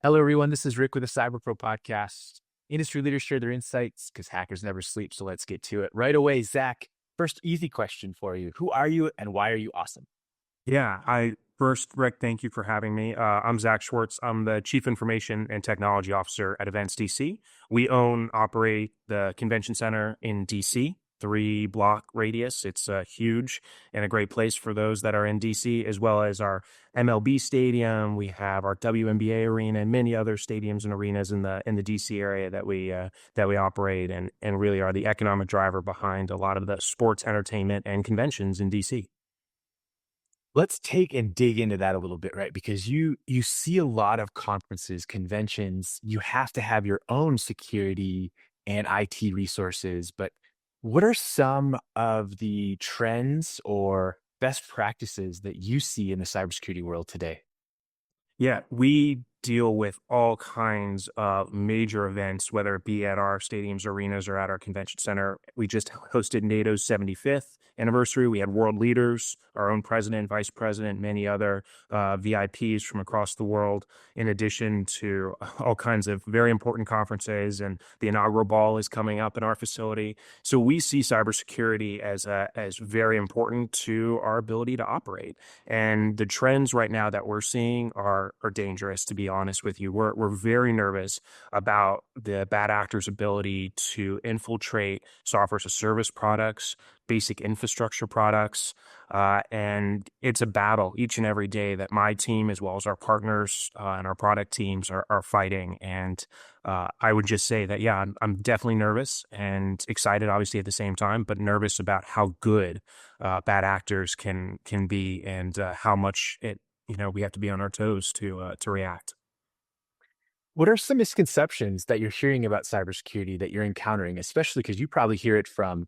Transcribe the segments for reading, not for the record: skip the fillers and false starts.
Hello, everyone. This is Rick with the Cyber Pro podcast. Industry leaders share their insights because hackers never sleep. So let's get to it right away. Zach, first easy question for you. Who are you and why are you awesome? Yeah, I first, Rick, thank you for having me. I'm Zack Schwartz. I'm the Chief Information and Technology Officer at Events DC. We operate the convention center in DC, 3 block radius. It's huge and a great place for those that are in DC, as well as our MLB stadium. We have our WNBA arena and many other stadiums and arenas in the DC area that we operate and really are the economic driver behind a lot of the sports, entertainment, and conventions in DC. Let's take and dig into that a little bit, right? Because you see a lot of conferences, conventions, you have to have your own security and IT resources. But what are some of the trends or best practices that you see in the cybersecurity world today? Yeah, we deal with all kinds of major events, whether it be at our stadiums, arenas, or at our convention center. We just hosted NATO's 75th anniversary. We had world leaders, our own president, vice president, many other VIPs from across the world, in addition to all kinds of very important conferences. And the Inaugural Ball is coming up in our facility. So we see cybersecurity as very important to our ability to operate. And the trends right now that we're seeing are dangerous, to be honest with you. We're very nervous about the bad actors' ability to infiltrate software as a service products, basic infrastructure products, and it's a battle each and every day that my team, as well as our partners and our product teams, are fighting. And I would just say that, yeah, I'm definitely nervous and excited, obviously, at the same time, but nervous about how good bad actors can be and how much we have to be on our toes to react. What are some misconceptions that you're hearing about cybersecurity that you're encountering, especially because you probably hear it from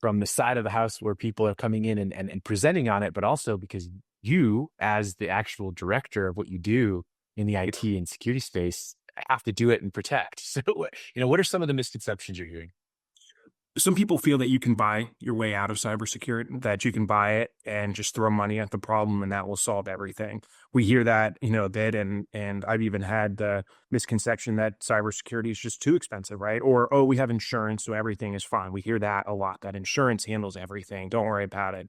the side of the house where people are coming in and presenting on it, but also because you, as the actual director of what you do in the IT and security space, have to do it and protect. So, what are some of the misconceptions you're hearing? Some people feel that you can buy your way out of cybersecurity, that you can buy it and just throw money at the problem and that will solve everything. We hear that, a bit, and I've even had the misconception that cybersecurity is just too expensive, right? Or, oh, we have insurance, so everything is fine. We hear that a lot, that insurance handles everything. Don't worry about it.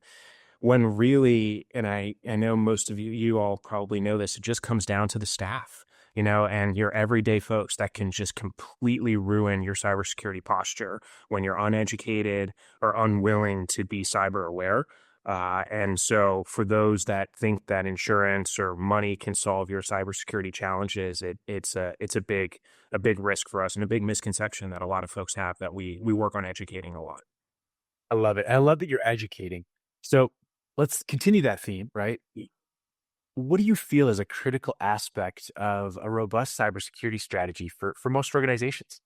When really, and I know most of you all probably know this, it just comes down to the staff, and your everyday folks that can just completely ruin your cybersecurity posture when you're uneducated or unwilling to be cyber aware. And so for those that think that insurance or money can solve your cybersecurity challenges, it's a big risk for us and a big misconception that a lot of folks have that we work on educating a lot. I love it. I love that you're educating. So let's continue that theme, right? What do you feel is a critical aspect of a robust cybersecurity strategy for most organizations?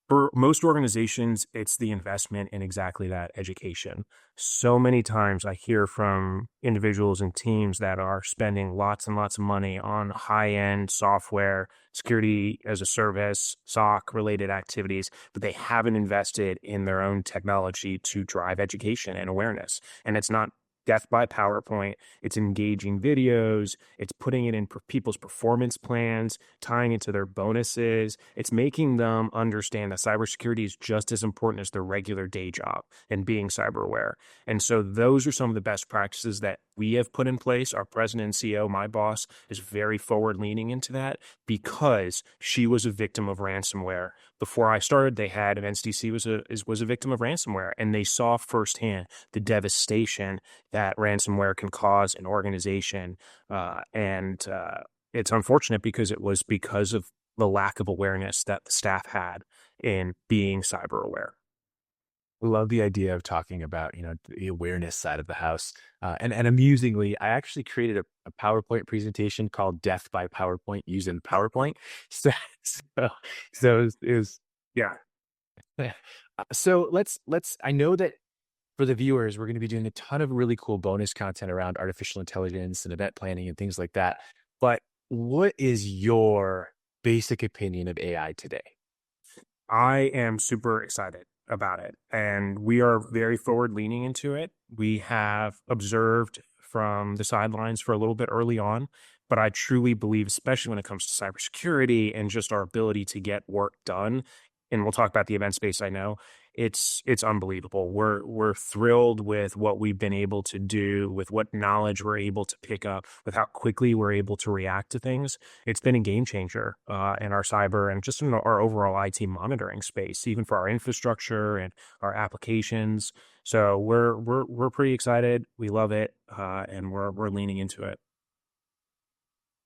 For most organizations, it's the investment in exactly that education. So many times I hear from individuals and teams that are spending lots and lots of money on high-end software, security as a service, SOC related activities, but they haven't invested in their own technology to drive education and awareness. And it's not death by PowerPoint. It's engaging videos. It's putting it in people's performance plans, tying it to their bonuses. It's making them understand that cybersecurity is just as important as their regular day job and being cyber aware. And so those are some of the best practices that we have put in place. Our president and CEO, my boss, is very forward leaning into that because she was a victim of ransomware. Before I started, they had Events DC was a victim of ransomware, and they saw firsthand the devastation that ransomware can cause an organization. And it's unfortunate because it was because of the lack of awareness that the staff had in being cyber aware. Love the idea of talking about, the awareness side of the house. And amusingly, I actually created a PowerPoint presentation called Death by PowerPoint using PowerPoint. So, so, so it was Yeah. yeah. So I know that for the viewers, we're going to be doing a ton of really cool bonus content around artificial intelligence and event planning and things like that. But what is your basic opinion of AI today? I am super excited about it, and we are very forward leaning into it. We have observed from the sidelines for a little bit early on, But I truly believe, especially when it comes to cybersecurity and just our ability to get work done, and we'll talk about the event space, I know, it's unbelievable. We're thrilled with what we've been able to do, with what knowledge we're able to pick up, with how quickly we're able to react to things. It's been a game changer in our cyber and just in our overall IT monitoring space, even for our infrastructure and our applications. So we're pretty excited. We love it, and we're leaning into it.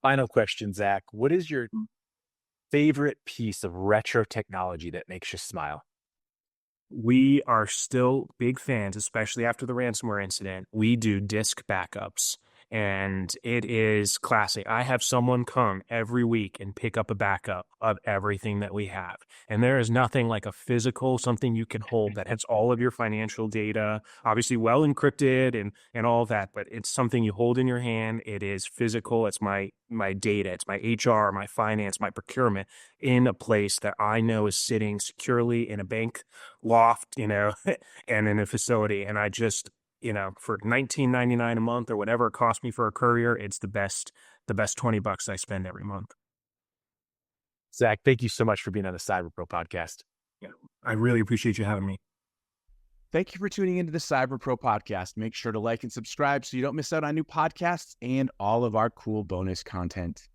Final question, Zach. What is your favorite piece of retro technology that makes you smile? We are still big fans, especially after the ransomware incident. We do disk backups, and it is classic. I have someone come every week and pick up a backup of everything that we have. And there is nothing like a physical, something you can hold that has all of your financial data, obviously well encrypted and all of that, but it's something you hold in your hand. It is physical. It's my data. It's my HR, my finance, my procurement in a place that I know is sitting securely in a bank loft, and in a facility. And I just, for 19.99 a month or whatever it cost me for a courier, it's the best $20 I spend every month. Zach, thank you so much for being on the Cyber Pro podcast. Yeah. I really appreciate you having me. Thank you for tuning into the Cyber Pro podcast. Make sure to like and subscribe so you don't miss out on new podcasts and all of our cool bonus content.